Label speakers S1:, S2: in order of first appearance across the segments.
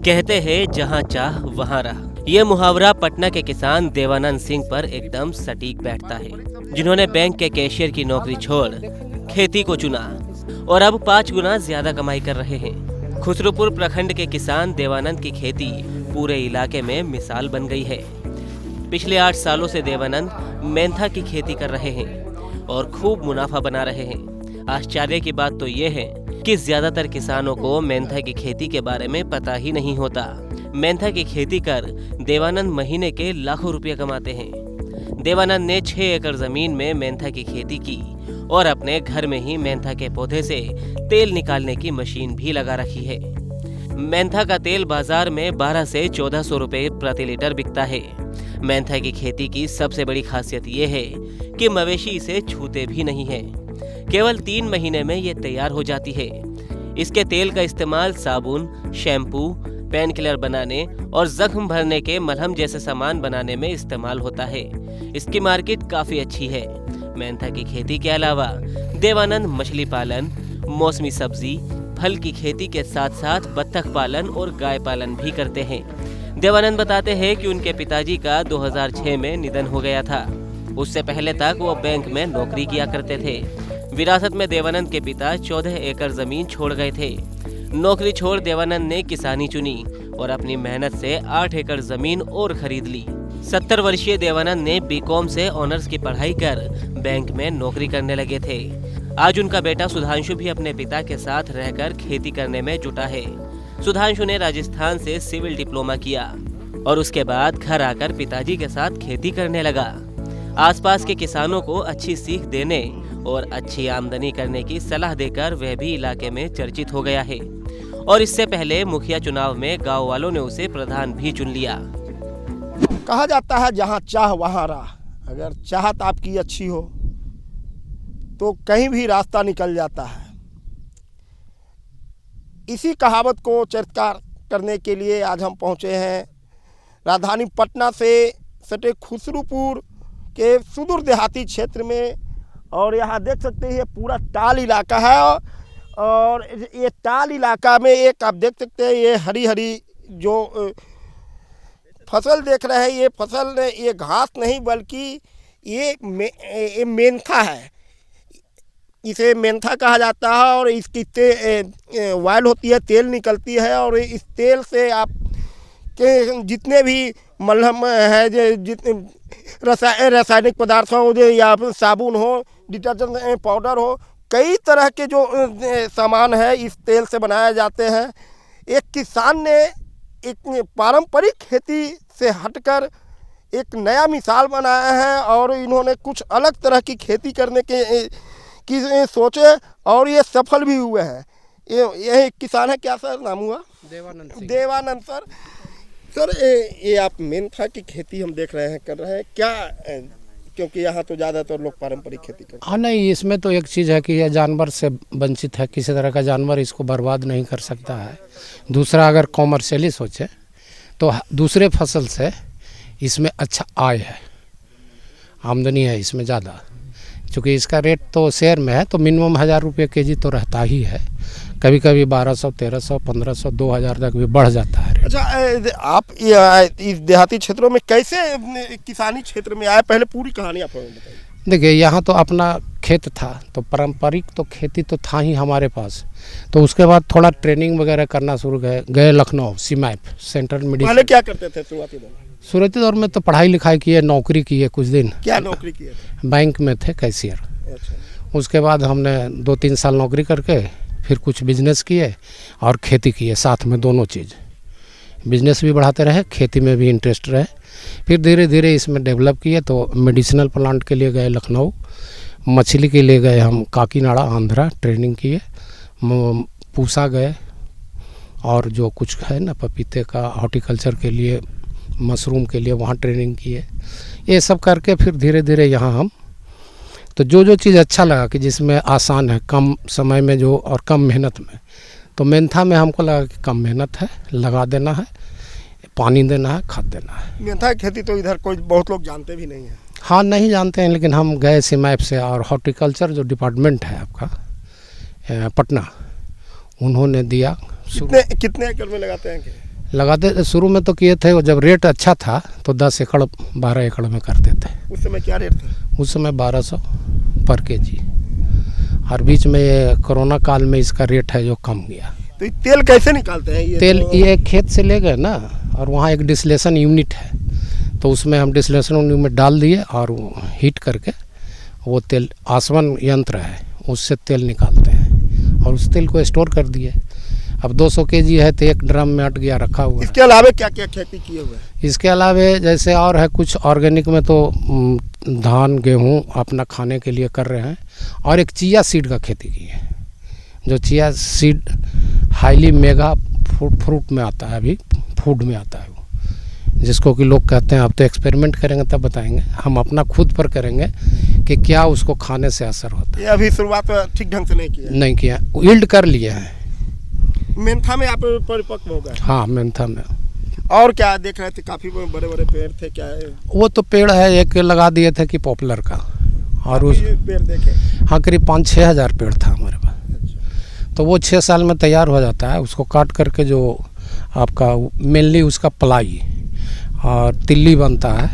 S1: कहते हैं जहाँ चाह वहाँ राह। ये मुहावरा पटना के किसान देवानंद सिंह पर एकदम सटीक बैठता है, जिन्होंने बैंक के कैशियर की नौकरी छोड़ खेती को चुना और अब 5 गुना ज्यादा कमाई कर रहे हैं। खुसरूपुर प्रखंड के किसान देवानंद की खेती पूरे इलाके में मिसाल बन गई है। पिछले 8 सालों से देवानंद मेंथा की खेती कर रहे हैं और खूब मुनाफा बना रहे हैं। आश्चर्य की बात तो ये है कि ज्यादातर किसानों को मेंथा की खेती के बारे में पता ही नहीं होता। मेंथा की खेती कर देवानंद महीने के लाखों रुपए कमाते हैं। देवानंद ने 6 एकड़ जमीन में मेंथा की खेती की और अपने घर में ही मेंथा के पौधे से तेल निकालने की मशीन भी लगा रखी है। मेंथा का तेल बाजार में 12 से 1400 रुपए प्रति लीटर बिकता है। मेंथा की खेती की सबसे बड़ी खासियत ये है कि मवेशी इसे छूते भी नहीं है। केवल 3 महीने में ये तैयार हो जाती है। इसके तेल का इस्तेमाल साबुन, शैम्पू, पेन किलर बनाने और जख्म भरने के मलहम जैसे सामान बनाने में इस्तेमाल होता है। इसकी मार्केट काफी अच्छी है। मेंथा की खेती के अलावा देवानंद मछली पालन, मौसमी सब्जी, फल की खेती के साथ साथ बत्तख पालन और गाय पालन भी करते हैं। देवानंद बताते हैं कि उनके पिताजी का 2006 में निधन हो गया था। उससे पहले तक वो बैंक में नौकरी किया करते थे। विरासत में देवानंद के पिता 14 एकड़ जमीन छोड़ गए थे। नौकरी छोड़ देवानंद ने किसानी चुनी और अपनी मेहनत से 8 एकड़ जमीन और खरीद ली। 70 वर्षीय देवानंद ने बीकॉम से ऑनर्स की पढ़ाई कर बैंक में नौकरी करने लगे थे। आज उनका बेटा सुधांशु भी अपने पिता के साथ रहकर खेती करने में जुटा है। सुधांशु ने राजस्थान से सिविल डिप्लोमा किया और उसके बाद घर आकर पिताजी के साथ खेती करने लगा। आसपास के किसानों को अच्छी सीख देने और अच्छी आमदनी करने की सलाह देकर वह भी इलाके में चर्चित हो गया है और इससे पहले मुखिया चुनाव में गांव वालों ने उसे प्रधान भी चुन लिया।
S2: कहा जाता है जहाँ चाह वहाँ राह। अगर चाहत आपकी अच्छी हो तो कहीं भी रास्ता निकल जाता है। इसी कहावत को चरितार्थ करने के लिए आज हम पहुँचे हैं राजधानी पटना से सटे खुसरूपुर के सुदूर देहाती क्षेत्र में। और यहाँ देख सकते हैं पूरा टाल इलाका है और ये टाल इलाका में एक आप देख सकते हैं ये हरी हरी जो फसल देख रहे हैं, ये फसल ये घास नहीं बल्कि ये मेंथा है। इसे मेंथा कहा जाता है और इसकी वायल होती है, तेल निकलती है और इस तेल से आप के जितने भी मलहम है, जितने रासायनिक पदार्थ हो या साबुन हो, डिटर्जेंट पाउडर हो, कई तरह के जो सामान है इस तेल से बनाए जाते हैं। एक किसान ने एक पारंपरिक खेती से हटकर एक नया मिसाल बनाया है और इन्होंने कुछ अलग तरह की खेती करने की सोचे और ये सफल भी हुए हैं। ये किसान है, क्या सर नाम हुआ? देवानंद सर। सर ये आप मेंथा की खेती हम देख रहे हैं कर रहे हैं क्या? क्योंकि यहाँ तो ज़्यादातर लोग पारंपरिक खेती करते हैं।
S3: हाँ नहीं, इसमें तो एक चीज़ है कि यह जानवर से वंचित है। किसी तरह का जानवर इसको बर्बाद नहीं कर सकता है। दूसरा, अगर कॉमर्शियली सोचे तो दूसरे फसल से इसमें अच्छा आय है, आमदनी है इसमें ज़्यादा। चूँकि इसका रेट तो शेयर में है तो मिनिमम 1000 रुपये केजी तो रहता ही है। कभी कभी 1200, 1300, 1500, 2000 तक भी बढ़ जाता है।
S2: अच्छा, आप इस देहाती क्षेत्रों में कैसे किसानी क्षेत्र में आए? पहले पूरी कहानी आप बताइए।
S3: देखिए, यहाँ तो अपना खेत था तो पारंपरिक तो खेती तो था ही हमारे पास। तो उसके बाद थोड़ा ट्रेनिंग वगैरह करना शुरू गए लखनऊ सीमैप सेंट्रल मेडिसिन।
S2: पहले क्या करते थे
S3: शुरुआती दौर में? तो पढ़ाई लिखाई किए, नौकरी किए कुछ दिन।
S2: क्या नौकरी किए थे?
S3: बैंक में थे कैशियर।
S2: अच्छा।
S3: उसके बाद हमने 2-3 साल नौकरी करके फिर कुछ बिजनेस किए और खेती किए साथ में, दोनों चीज़। बिजनेस भी बढ़ाते रहे, खेती में भी इंटरेस्ट रहे। फिर धीरे धीरे इसमें डेवलप किए तो मेडिसिनल प्लांट के लिए गए लखनऊ, मछली के लिए गए हम काकीनाड़ा आंध्रा, ट्रेनिंग किए, पूसा गए और जो कुछ है ना पपीते का, हॉर्टिकल्चर के लिए, मशरूम के लिए वहाँ ट्रेनिंग किए। ये सब करके फिर धीरे धीरे यहाँ हम तो जो चीज़ अच्छा लगा कि जिसमें आसान है, कम समय में जो और कम मेहनत में, तो मेंथा में हमको लगा कि कम मेहनत है, लगा देना है, पानी देना है, खाद देना है।
S2: मेंथा की खेती तो इधर कोई बहुत लोग जानते भी नहीं हैं।
S3: हाँ नहीं जानते हैं, लेकिन हम गए सीमैप से और हॉर्टिकल्चर जो डिपार्टमेंट है आपका पटना, उन्होंने दिया।
S2: कितने एकड़ में लगाते हैं?
S3: लगाते शुरू में तो किए थे, जब रेट अच्छा था तो 10 एकड़ 12 एकड़ में करते थे।
S2: उस समय क्या रेट था?
S3: उस समय 1200 पर केजी। और बीच में ये कोरोना काल में इसका रेट है जो कम गया।
S2: तो ये तेल कैसे निकालते हैं? ये
S3: तेल
S2: तो
S3: ये खेत से ले गए ना, और वहाँ एक डिस्टिलेशन यूनिट है, तो उसमें हम डिस्टिलेशन यूनिट में डाल दिए और हीट करके वो तेल आसवन यंत्र है उससे तेल निकालते हैं और उस तेल को स्टोर कर दिए। अब 200 केजी है तो एक ड्रम में अट गया, रखा हुआ है।
S2: इसके अलावा क्या क्या खेती किए हुए हैं?
S3: इसके अलावा जैसे और है कुछ ऑर्गेनिक में तो धान गेहूँ अपना खाने के लिए कर रहे हैं, और एक चिया सीड का खेती की है, जो chia seed highly mega fruit में आता है, अभी फूड में आता है वो, जिसको कि लोग कहते हैं अब तो एक्सपेरिमेंट करेंगे तब बताएंगे, हम अपना खुद पर करेंगे कि क्या उसको खाने से असर होता है।
S2: ये अभी शुरुआत ठीक ढंग से नहीं किया?
S3: नहीं किया, यील्ड कर लिए हैं।
S2: मेंथा में आप परिपक्व हो गए?
S3: हाँ, मेंथा में।
S2: और क्या देख रहे थे? काफी बड़े बड़े पेड़ थे, क्या है?
S3: वो तो पेड़ है, एक लगा दिए थे कि पॉपुलर का, और उस
S2: पेड़ देखे?
S3: हाँ, करीब 5-6 हज़ार पेड़ था हमारे पास। तो वो 6 साल में तैयार हो जाता है। उसको काट करके जो आपका मेनली उसका पलाई और तिल्ली बनता है,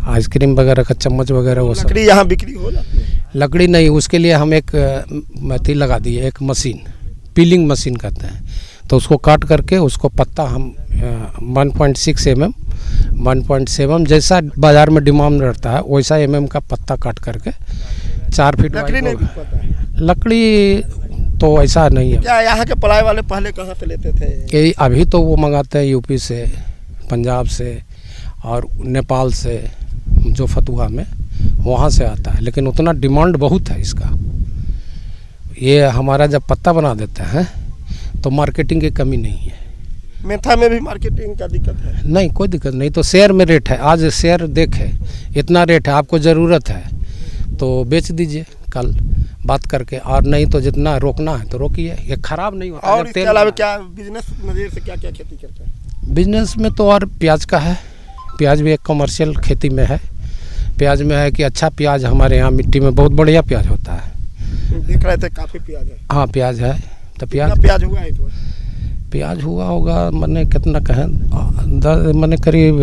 S3: आइसक्रीम वगैरह का चम्मच वगैरह वो सब।
S2: लकड़ी यहाँ बिक्री हो जाती है?
S3: लकड़ी नहीं, उसके लिए हम एक मेथी लगा दिए, एक मशीन, पीलिंग मशीन कहते हैं। तो उसको काट करके उसको पत्ता हम 1.6 mm 1.7 जैसा बाज़ार में डिमांड रहता है वैसा mm का पत्ता काट करके 4 फीट
S2: लकड़ी नहीं बिक पाता है?
S3: लकड़ी तो ऐसा नहीं है।
S2: क्या यहाँ के पलाई वाले पहले कहाँ से लेते थे?
S3: कि अभी तो वो मंगाते हैं यूपी से, पंजाब से और नेपाल से, जो फतुहा में वहाँ से आता है, लेकिन उतना डिमांड बहुत है इसका। ये हमारा जब पत्ता बना देते हैं तो मार्केटिंग की कमी नहीं है।
S2: मेंथा में भी मार्केटिंग का दिक्कत है?
S3: नहीं, कोई दिक्कत नहीं। तो शेयर में रेट है, आज शेयर देखे इतना रेट है, आपको ज़रूरत है तो बेच दीजिए कल बात करके, और नहीं तो जितना रोकना है तो रोकिए, ये खराब नहीं होता।
S2: और इसके अलावा क्या बिजनेस नज़रिए से क्या क्या खेती करते हैं?
S3: बिजनेस में तो और प्याज का है, प्याज भी एक कमर्शियल खेती में है। प्याज में है कि अच्छा प्याज हमारे यहाँ मिट्टी में बहुत बढ़िया प्याज होता है।
S2: देख रहे थे काफ़ी प्याज है।
S3: हाँ, प्याज है। तो
S2: प्याज हुआ है? तो
S3: प्याज हुआ होगा मैंने कितना कहें, मैंने करीब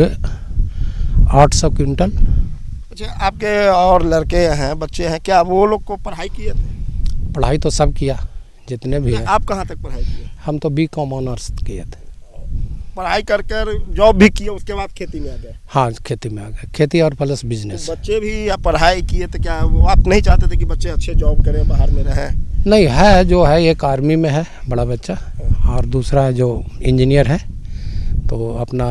S3: 800 क्विंटल।
S2: अच्छा, आपके और लड़के हैं, बच्चे हैं, क्या वो लोग को पढ़ाई किए थे?
S3: पढ़ाई तो सब किया जितने भी है।
S2: आप कहाँ तक पढ़ाई किए?
S3: हम तो BCom ऑनर्स किए थे।
S2: पढ़ाई कर कर जॉब भी किए, उसके बाद खेती में आ गए?
S3: हाँ, खेती में आ गए, खेती और प्लस बिजनेस।
S2: बच्चे भी आप पढ़ाई किए तो क्या वो आप नहीं चाहते थे कि बच्चे अच्छे जॉब करें, बाहर में रहें?
S3: नहीं है, जो है एक आर्मी में है बड़ा बच्चा, और दूसरा जो इंजीनियर है, तो अपना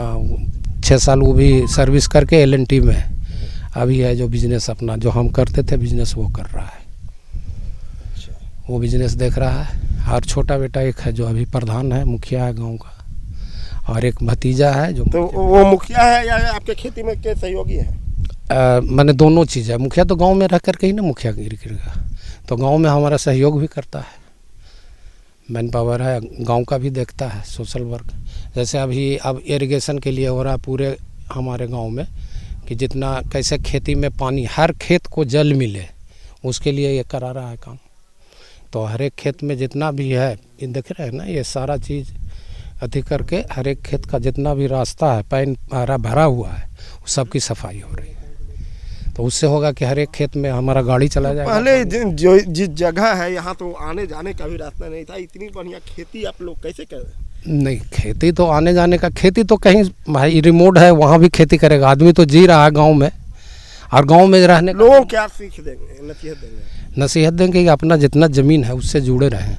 S3: 6 साल वो भी सर्विस करके L&T में है। अभी है जो बिजनेस अपना जो हम करते थे बिजनेस वो कर रहा है, वो बिजनेस देख रहा है। और छोटा बेटा एक है जो अभी प्रधान है, मुखिया है गांव का, और एक भतीजा है जो।
S2: तो वो मुखिया है या आपके खेती में के सहयोगी है?
S3: मैंने दोनों चीज़ है। मुखिया तो गांव में रह करके ही ना मुखिया गिर करेगा, तो गांव में हमारा सहयोग भी करता है, मैन पावर है, गांव का भी देखता है, सोशल वर्क। जैसे अभी अब इरिगेशन के लिए हो रहा है पूरे हमारे गांव में, कि जितना कैसे खेती में पानी, हर खेत को जल मिले, उसके लिए ये करा रहा है काम। तो हर एक खेत में जितना भी है, ये देख रहे हैं ना, ये सारा चीज़ अति करके हर एक खेत का जितना भी रास्ता है, पैन भरा हुआ है, सबकी सफाई हो रही है। तो उससे होगा कि हर एक खेत में हमारा गाड़ी चला जाएगा।
S2: पहले जो जिस जगह है यहाँ तो आने जाने का भी रास्ता नहीं था, इतनी बढ़िया खेती आप लोग कैसे कर रहे हैं?
S3: नहीं, खेती तो आने जाने का, खेती तो कहीं भाई रिमोट है, वहाँ भी खेती करेगा आदमी, तो जी रहा है गांव में, और गांव में रहने
S2: लोगों को क्या सीख देंगे, नसीहत देंगे?
S3: नसीहत देंगे कि अपना जितना ज़मीन है उससे जुड़े रहें,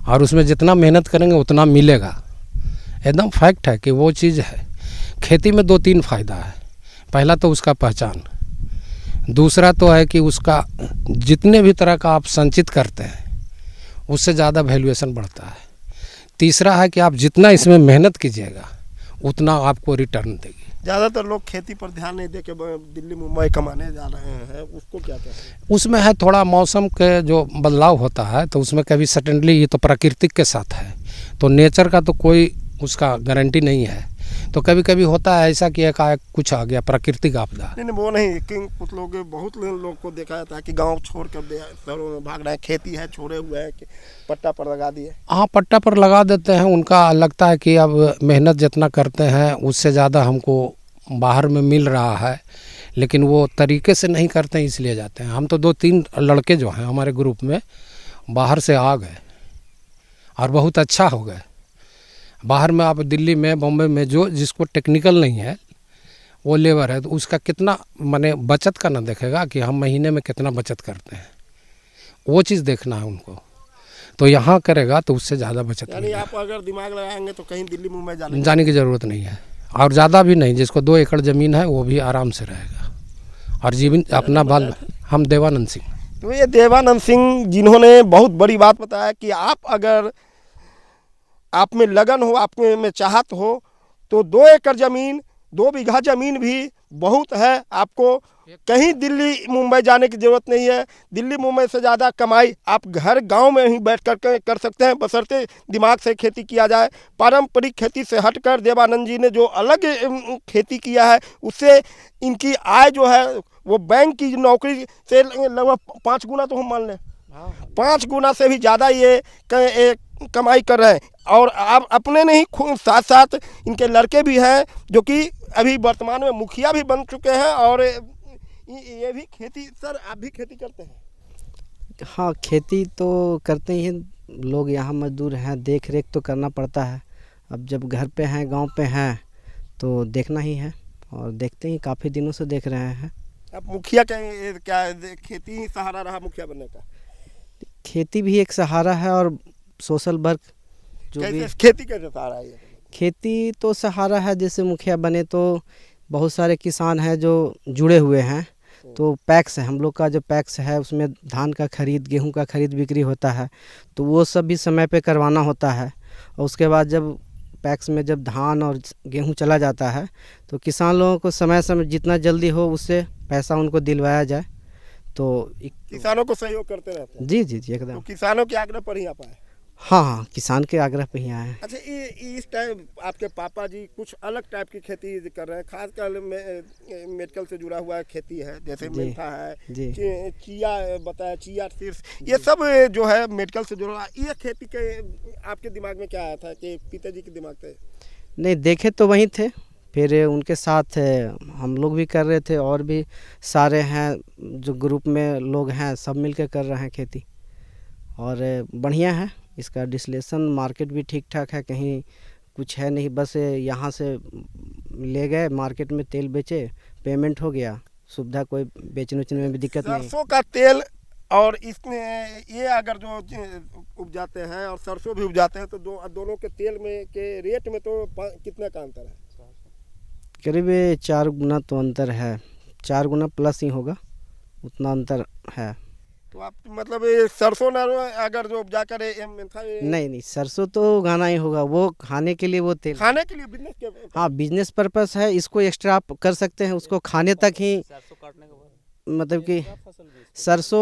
S3: और उसमें जितना मेहनत करेंगे उतना मिलेगा। एकदम फैक्ट है कि वो चीज़ है। खेती में 2-3 फ़ायदा है। पहला तो उसका पहचान, दूसरा तो है कि उसका जितने भी तरह का आप संचित करते हैं उससे ज़्यादा वैल्यूएशन बढ़ता है। तीसरा है कि आप जितना इसमें मेहनत कीजिएगा उतना आपको रिटर्न देगी।
S2: ज़्यादातर लोग खेती पर ध्यान नहीं दे के दिल्ली मुंबई कमाने जा रहे हैं, उसको क्या कहते हैं?
S3: उसमें है थोड़ा मौसम के जो बदलाव होता है, तो उसमें कभी सडनली, ये तो प्राकृतिक के साथ है, तो नेचर का तो कोई उसका गारंटी नहीं है। तो कभी कभी होता है ऐसा कि एकाएक कुछ आ गया, प्राकृतिक आपदा।
S2: नहीं वो नहीं कि कुछ लोग बहुत लोग को देखा जाता है कि गांव छोड़ कर शहरों में भाग रहे हैं, खेती है छोड़े हुए हैं कि पट्टा पर लगा दिए।
S3: हाँ, पट्टा पर लगा देते हैं। उनका लगता है कि अब मेहनत जितना करते हैं उससे ज़्यादा हमको बाहर में मिल रहा है, लेकिन वो तरीके से नहीं करते हैं, इसलिए जाते हैं। हम तो 2-3 लड़के जो हैं हमारे ग्रुप में बाहर से आ गए और बहुत अच्छा हो गए। बाहर में आप दिल्ली में, बॉम्बे में जो जिसको टेक्निकल नहीं है वो लेबर है, तो उसका कितना माने बचत का ना देखेगा कि हम महीने में कितना बचत करते हैं, वो चीज़ देखना है उनको। तो यहाँ करेगा तो उससे ज़्यादा बचत
S2: यानी आप अगर दिमाग लगाएंगे तो कहीं दिल्ली मुंबई
S3: जाने की ज़रूरत नहीं है, और ज़्यादा भी नहीं। जिसको 2 एकड़ ज़मीन है वो भी आराम से रहेगा और जीवन अपना बाल। हम देवानंद सिंह।
S2: तो ये देवानंद सिंह जिन्होंने बहुत बड़ी बात बताया कि आप अगर आप में लगन हो, आप में चाहत हो तो 2 एकड़ ज़मीन, 2 बीघा ज़मीन भी बहुत है। आपको कहीं दिल्ली मुंबई जाने की ज़रूरत नहीं है। दिल्ली मुंबई से ज़्यादा कमाई आप घर गांव में ही बैठ कर सकते हैं, बशर्ते दिमाग से खेती किया जाए। पारंपरिक खेती से हटकर देवानंद जी ने जो अलग खेती किया है उससे इनकी आय जो है वो बैंक की नौकरी से लगभग 5 गुना, तो हम मान लें 5 गुना से भी ज़्यादा ये कमाई कर रहे हैं। और आप अपने नहीं, साथ साथ इनके लड़के भी हैं जो कि अभी वर्तमान में मुखिया भी बन चुके हैं। और ये भी खेती, सर आप भी खेती करते हैं?
S4: हाँ, खेती तो करते ही हैं लोग, यहाँ मजदूर हैं, देख रेख तो करना पड़ता है। अब जब घर पे हैं, गांव पे हैं, तो देखना ही है और देखते ही काफ़ी दिनों से देख रहे हैं।
S2: अब मुखिया क्या खेती ही सहारा रहा मुखिया बनने का?
S4: खेती भी एक सहारा है और सोशल वर्क जो भी।
S2: खेती कैसे सहारा है?
S4: खेती तो सहारा है, जैसे मुखिया बने तो बहुत सारे किसान हैं जो जुड़े हुए हैं। तो पैक्स है, हम लोग का जो पैक्स है उसमें धान का खरीद, गेहूं का खरीद बिक्री होता है, तो वो सब भी समय पे करवाना होता है। और उसके बाद जब पैक्स में जब धान और गेहूं चला जाता है तो किसान लोगों को समय समय जितना जल्दी हो उससे पैसा उनको दिलवाया जाए। तो
S2: किसानों को सहयोग करते रहते हैं?
S4: जी जी जी, एकदम।
S2: तो किसानों के आग्रह पर ही आप आए?
S4: हाँ हाँ, किसान के आग्रह पे ही आए हैं।
S2: अच्छा, ये इस टाइम आपके पापा जी कुछ अलग टाइप की खेती कर रहे हैं, खासकर मेडिकल से जुड़ा हुआ खेती है, जैसे मेंथा है, चिया बताया, चिया सीड्स, ये सब जो है मेडिकल से जुड़ा। ये खेती के आपके दिमाग में क्या आया था कि पिताजी के दिमाग से?
S4: नहीं, देखे तो वहीं थे, फिर उनके साथ हम लोग भी कर रहे थे, और भी सारे हैं जो ग्रुप में लोग हैं, सब मिलकर कर रहे हैं खेती। और बढ़िया है, इसका डिस्लेशन मार्केट भी ठीक ठाक है, कहीं कुछ है नहीं। बस यहाँ से ले गए मार्केट में, तेल बेचे, पेमेंट हो गया, सुविधा, कोई बेचने उचने में भी दिक्कत नहीं।
S2: सरसों का तेल और इसमें ये अगर जो उपजाते हैं और सरसों भी उपजाते हैं तो दोनों के तेल में के रेट में तो कितना का अंतर है?
S4: करीब 4 गुना तो अंतर है, 4 गुना प्लस ही होगा, उतना अंतर है।
S2: तो आप मतलब ये सरसों न अगर जो उपजा कर
S4: नहीं, सरसों तो उगाना ही होगा, वो खाने के लिए, वो तेल
S2: खाने के लिए, बिजनेस के?
S4: हाँ, बिजनेस पर्पस है, इसको एक्स्ट्रा आप कर सकते हैं, उसको खाने तक ही। मतलब कि सरसों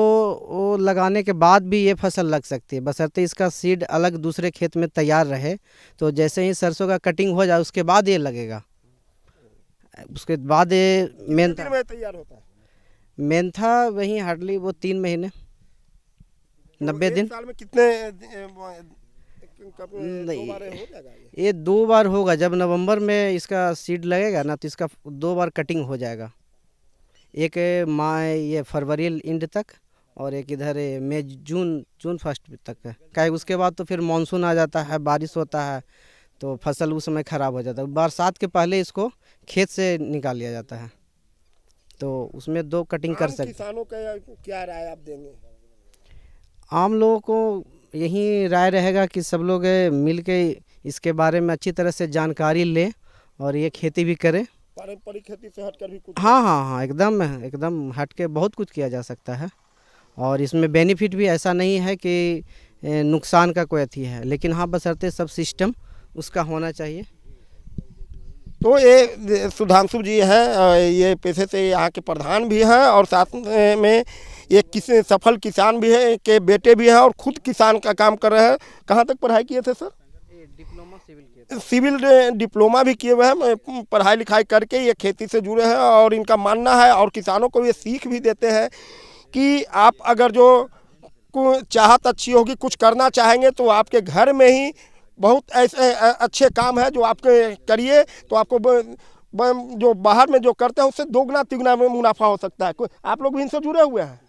S4: वो लगाने के बाद भी ये फसल लग सकती है, बशर्ते इसका सीड अलग दूसरे खेत में तैयार रहे। तो जैसे ही सरसों का कटिंग हो जाए उसके बाद ये लगेगा, उसके बाद ये मेंथा
S2: तैयार होता है।
S4: मेंथा वही हार्डली वो 3 महीने, 90 दिन।
S2: साल में कितने
S4: नहीं, ये 2 बार होगा। जब नवंबर में इसका सीड लगेगा ना तो इसका 2 बार कटिंग हो जाएगा, एक ये फरवरी एंड तक और एक इधर मई जून फर्स्ट तक है। क्या उसके बाद तो फिर मानसून आ जाता है, बारिश होता है, तो फसल उस समय ख़राब हो जाता है। बरसात के पहले इसको खेत से निकाल लिया जाता है, तो उसमें 2 कटिंग कर सकते।
S2: किसानों का क्या राय आप देंगे?
S4: आम लोगों को यही राय रहेगा कि सब लोग मिल के इसके बारे में अच्छी तरह से जानकारी लें और ये खेती भी करें।
S2: पारंपरिक खेती से हटकर भी कुछ?
S4: हाँ, एकदम हट के बहुत कुछ किया जा सकता है। और इसमें बेनिफिट भी ऐसा नहीं है कि नुकसान का कोई अथी है, लेकिन हाँ, बशर्ते सब सिस्टम उसका होना चाहिए।
S2: तो ये सुधांशु जी हैं, ये पेशे से यहाँ के प्रधान भी हैं और साथ में एक सफल किसान भी है, के बेटे भी हैं और खुद किसान का काम कर रहे हैं। कहाँ तक पढ़ाई किए थे सर?
S4: डिप्लोमा सिविल किया।
S2: सिविल डिप्लोमा भी किए हुए हैं, पढ़ाई लिखाई करके ये खेती से जुड़े हैं। और इनका मानना है और किसानों को ये सीख भी देते हैं कि आप अगर जो चाहत अच्छी होगी, कुछ करना चाहेंगे तो आपके घर में ही बहुत ऐसे अच्छे काम है जो आपके करिए तो आपको जो बाहर में जो करते हैं उससे दोगुना तिगुना में मुनाफा हो सकता है। आप लोग भी इनसे जुड़े हुए हैं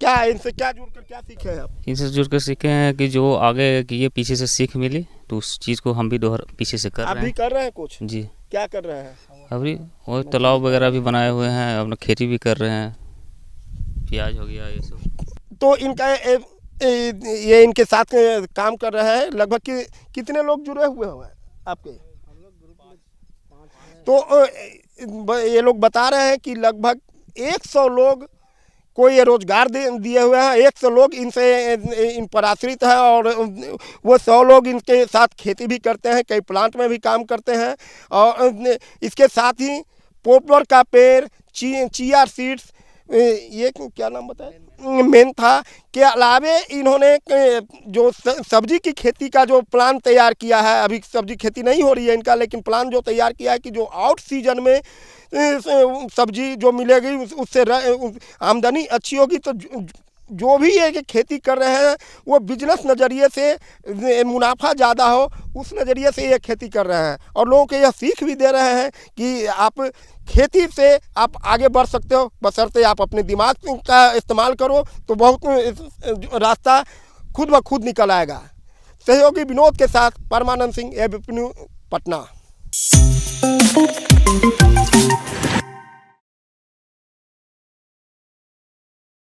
S2: क्या? इनसे क्या जुड़कर क्या सीखे हैं आप?
S5: इनसे जुड़कर सीखे हैं कि जो आगे किए पीछे से सीख मिली तो उस चीज़ को हम भी दोहर पीछे से कर
S2: आप
S5: रहे
S2: भी
S5: हैं।
S2: कर रहे हैं कुछ?
S5: जी,
S2: क्या कर रहे हैं?
S5: अभी वो तालाब वगैरह भी बनाए हुए हैं, अपना खेती भी कर रहे हैं, प्याज हो गया ये सब।
S2: तो इनका ये इनके साथ काम कर रहे हैं। लगभग कितने लोग जुड़े हुए हैं आपके? तो ये लोग बता रहे हैं कि लगभग 100 लोग को ये रोजगार दिए हुए हैं। 100 लोग इन पर आश्रित है और वो 100 लोग इनके साथ खेती भी करते हैं, कई प्लांट में भी काम करते हैं। और इसके साथ ही पॉपुलर का पेड़, चिया सीड्स, ये क्या नाम बताया, मेंथा के अलावे इन्होंने जो सब्जी की खेती का जो प्लान तैयार किया है, अभी सब्जी खेती नहीं हो रही है इनका, लेकिन प्लान जो तैयार किया है कि जो आउट सीजन में सब्जी जो मिलेगी उससे आमदनी अच्छी होगी। तो जो भी ये खेती कर रहे हैं वो बिजनेस नज़रिए से मुनाफा ज़्यादा हो उस नज़रिए से ये खेती कर रहे हैं। और लोगों को यह सीख भी दे रहे हैं कि आप खेती से आप आगे बढ़ सकते हो, बशर्ते आप अपने दिमाग का इस्तेमाल करो तो बहुत रास्ता खुद ब खुद निकल आएगा। सहयोगी विनोद के साथ परमानंद सिंह, ABP न्यूज़, पटना।